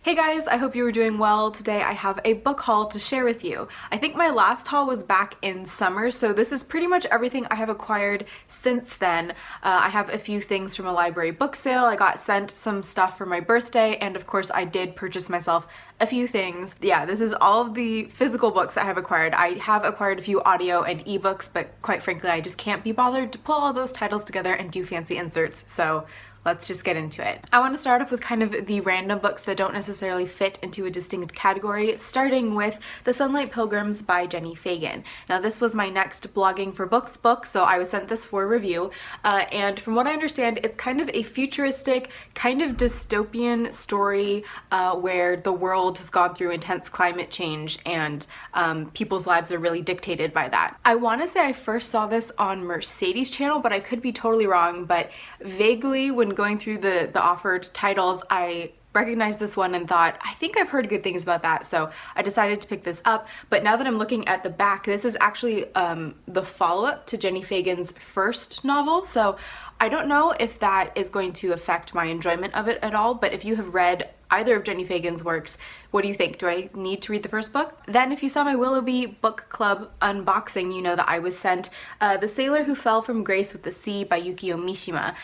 Hey guys, I hope you were doing well. Today I have a book haul to share with you. I think my last haul was back in summer, so this is pretty much everything I have acquired since then. I have a few things from a library book sale, I got sent some stuff for my birthday, and of course I did purchase myself a few things. Yeah, this is all of the physical books I have acquired. I have acquired a few audio and ebooks, but quite frankly I just can't be bothered to pull all those titles together and do fancy inserts, so let's just get into it. I want to start off with kind of the random books that don't necessarily fit into a distinct category, starting with The Sunlight Pilgrims by Jenny Fagan. Now this was my next Blogging for Books book, so I was sent this for review, and from what I understand, it's kind of a futuristic, kind of dystopian story where the world has gone through intense climate change and people's lives are really dictated by that. I want to say I first saw this on Mercedes' channel, but I could be totally wrong, but vaguely when going through the offered titles, I recognized this one and thought, I think I've heard good things about that, so I decided to pick this up. But now that I'm looking at the back, this is actually the follow-up to Jenny Fagan's first novel, so I don't know if that is going to affect my enjoyment of it at all, but if you have read either of Jenny Fagan's works, what do you think? Do I need to read the first book? Then if you saw my Willoughby book club unboxing, you know that I was sent The Sailor Who Fell from Grace with the Sea by Yukio Mishima.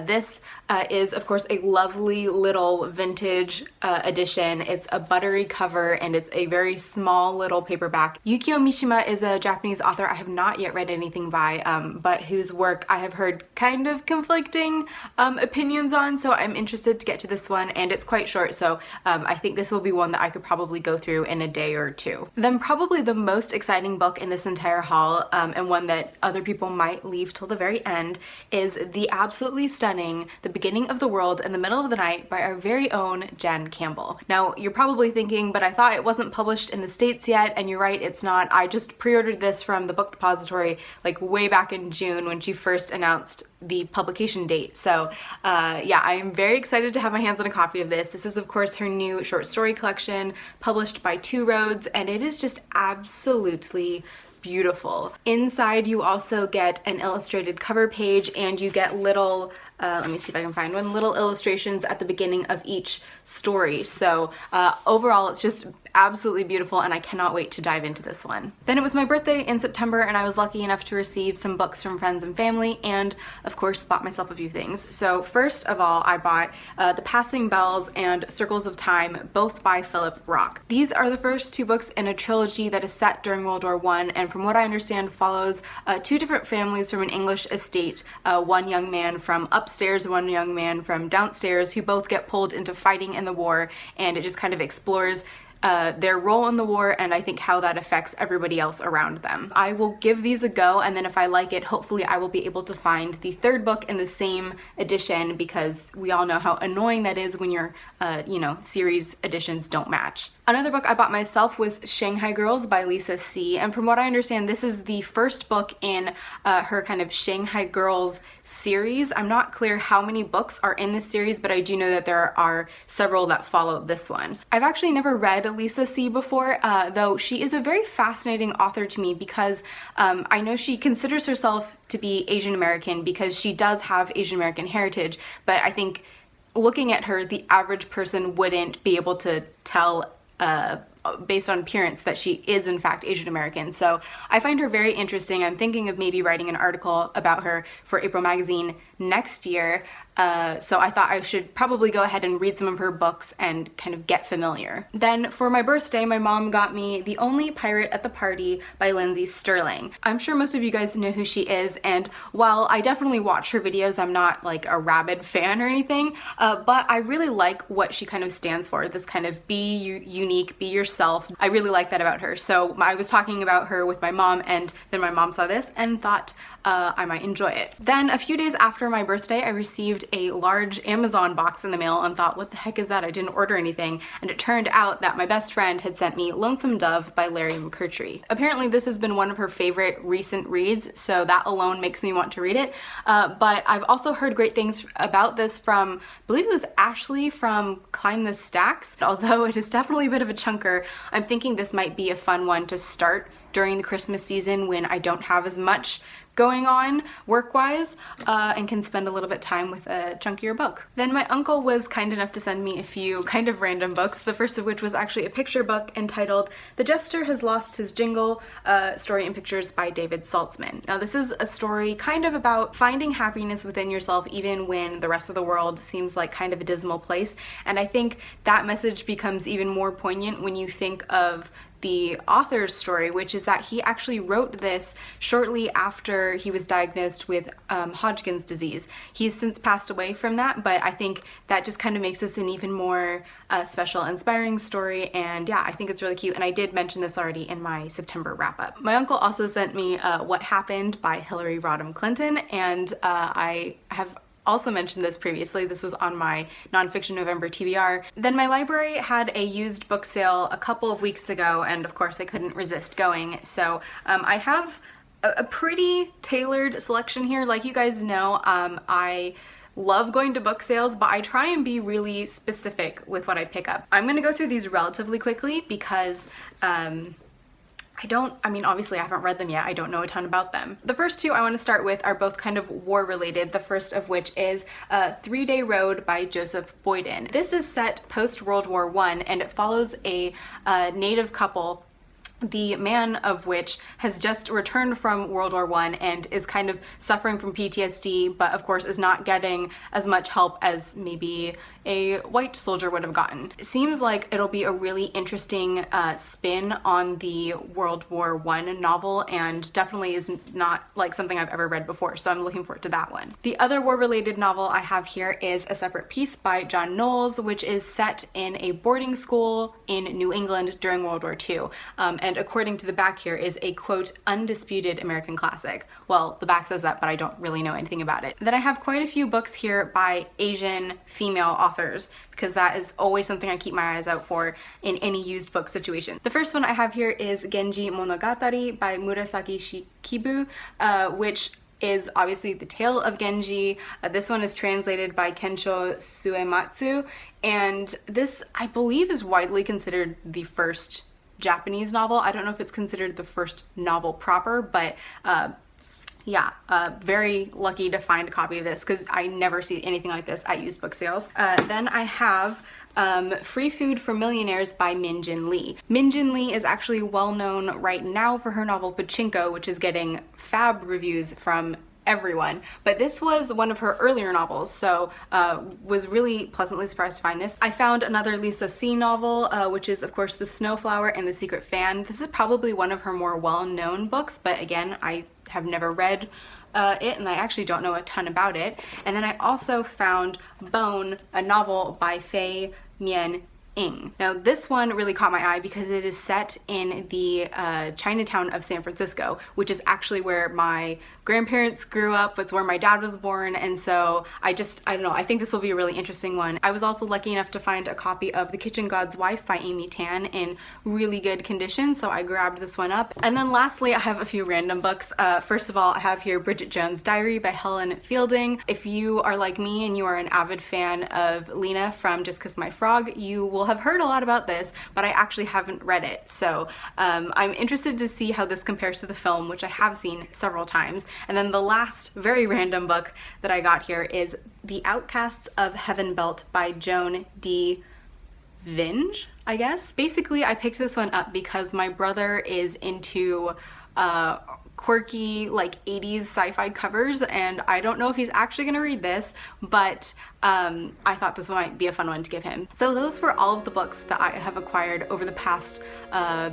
This is of course a lovely little vintage edition. It's a buttery cover and it's a very small little paperback. Yukio Mishima is a Japanese author I have not yet read anything by, but whose work I have heard kind of conflicting opinions on, so I'm interested to get to this one, and it's quite short, so I think this will be one that I could probably go through in a day or two. Then probably the most exciting book in this entire haul, and one that other people might leave till the very end, is the absolutely stunning The Beginning of the World in the Middle of the Night by our very own Jen Campbell. Now you're probably thinking, but I thought it wasn't published in the States yet, and you're right, it's not. I just pre-ordered this from the Book Depository like way back in June when she first announced the publication date. So yeah, I am very excited to have my hands on a copy of this. This is of course her new short story collection published by Two Roads, and it is just absolutely beautiful. Inside you also get an illustrated cover page, and you get little let me see if I can find one, little illustrations at the beginning of each story. So overall it's just absolutely beautiful, and I cannot wait to dive into this one. Then it was my birthday in September, and I was lucky enough to receive some books from friends and family, and of course bought myself a few things. So first of all, I bought The Passing Bells and Circles of Time, both by Philip Rock. These are the first two books in a trilogy that is set during World War I, and from what I understand follows two different families from an English estate, one young man from upstairs, one young man from downstairs, who both get pulled into fighting in the war, and it just kind of explores their role in the war, and I think how that affects everybody else around them. I will give these a go, and then if I like it, hopefully I will be able to find the third book in the same edition, because we all know how annoying that is when your you know, series editions don't match. Another book I bought myself was Shanghai Girls by Lisa C, and from what I understand this is the first book in her kind of Shanghai Girls series. I'm not clear how many books are in this series, but I do know that there are several that follow this one. I've actually never read Lisa C before, though she is a very fascinating author to me, because I know she considers herself to be Asian American because she does have Asian American heritage, but I think looking at her, the average person wouldn't be able to tell based on appearance that she is in fact Asian American. So I find her very interesting. I'm thinking of maybe writing an article about her for April magazine next year, so I thought I should probably go ahead and read some of her books and kind of get familiar. Then for my birthday, my mom got me The Only Pirate at the Party by Lindsay Sterling. I'm sure most of you guys know who she is, and while I definitely watch her videos, I'm not like a rabid fan or anything, but I really like what she kind of stands for, this kind of be unique, be yourself. I really like that about her. So I was talking about her with my mom, and then my mom saw this and thought I might enjoy it. Then a few days after my birthday, I received a large Amazon box in the mail and thought, what the heck is that? I didn't order anything. And it turned out that my best friend had sent me Lonesome Dove by Larry McMurtry. Apparently this has been one of her favorite recent reads, so that alone makes me want to read it. But I've also heard great things about this from, I believe it was Ashley from Climb the Stacks. Although it is definitely a bit of a chunker, I'm thinking this might be a fun one to start during the Christmas season when I don't have as much going on work-wise and can spend a little bit of time with a chunkier book. Then my uncle was kind enough to send me a few kind of random books, the first of which was actually a picture book entitled The Jester Has Lost His Jingle, Story and Pictures by David Saltzman. Now this is a story kind of about finding happiness within yourself even when the rest of the world seems like kind of a dismal place, and I think that message becomes even more poignant when you think of the author's story, which is that he actually wrote this shortly after he was diagnosed with Hodgkin's disease. He's since passed away from that, but I think that just kind of makes this an even more special, inspiring story, and yeah, I think it's really cute, and I did mention this already in my September wrap-up. My uncle also sent me What Happened by Hillary Rodham Clinton, and I have also mentioned this previously. This was on my nonfiction November TBR. Then my library had a used book sale a couple of weeks ago, and of course I couldn't resist going. So I have a pretty tailored selection here. Like you guys know, I love going to book sales, but I try and be really specific with what I pick up. I'm gonna go through these relatively quickly because obviously I haven't read them yet. I don't know a ton about them. The first two I want to start with are both kind of war related. The first of which is 3-Day Road by Joseph Boyden. This is set post World War I, and it follows a native couple, the man of which has just returned from World War I and is kind of suffering from PTSD, but of course is not getting as much help as maybe a white soldier would have gotten. It seems like it'll be a really interesting spin on the World War I novel, and definitely is not like something I've ever read before, so I'm looking forward to that one. The other war-related novel I have here is A Separate Peace by John Knowles, which is set in a boarding school in New England during World War II. And according to the back here is a quote, undisputed American classic. Well, the back says that, but I don't really know anything about it. Then I have quite a few books here by Asian female authors, because that is always something I keep my eyes out for in any used book situation. The first one I have here is Genji Monogatari by Murasaki Shikibu, which is obviously the tale of Genji. This one is translated by Kensho Suematsu, and this, I believe, is widely considered the first Japanese novel. I don't know if it's considered the first novel proper, but yeah, very lucky to find a copy of this because I never see anything like this at used book sales. Then I have Free Food for Millionaires by Min Jin Lee. Min Jin Lee is actually well known right now for her novel Pachinko, which is getting fab reviews from everyone, but this was one of her earlier novels, so was really pleasantly surprised to find this. I found another Lisa C novel, which is of course The Snowflower and the Secret Fan. This is probably one of her more well-known books, but again, I have never read it, and I actually don't know a ton about it. And then I also found Bone, a novel by Fei Mian Ing. Now this one really caught my eye because it is set in the Chinatown of San Francisco, which is actually where my grandparents grew up. It's where my dad was born, and so I don't know, I think this will be a really interesting one. I was also lucky enough to find a copy of The Kitchen God's Wife by Amy Tan in really good condition, so I grabbed this one up. And then lastly, I have a few random books. First of all, I have here Bridget Jones' Diary by Helen Fielding. If you are like me and you are an avid fan of Lena from Just Kiss My Frog, you will have heard a lot about this, but I actually haven't read it. So I'm interested to see how this compares to the film, which I have seen several times. And then the last very random book that I got here is The Outcasts of Heaven Belt by Joan D. Vinge, I guess. Basically, I picked this one up because my brother is into quirky like 80s sci-fi covers, and I don't know if he's actually gonna read this, but I thought this might be a fun one to give him. So those were all of the books that I have acquired over the past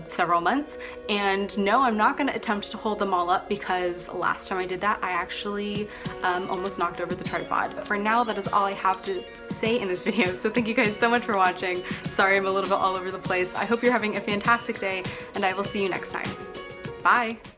several months, and no, I'm not gonna attempt to hold them all up because last time I did that I actually almost knocked over the tripod. But for now, that is all I have to say in this video, so thank you guys so much for watching. Sorry I'm a little bit all over the place. I hope you're having a fantastic day, and I will see you next time. Bye!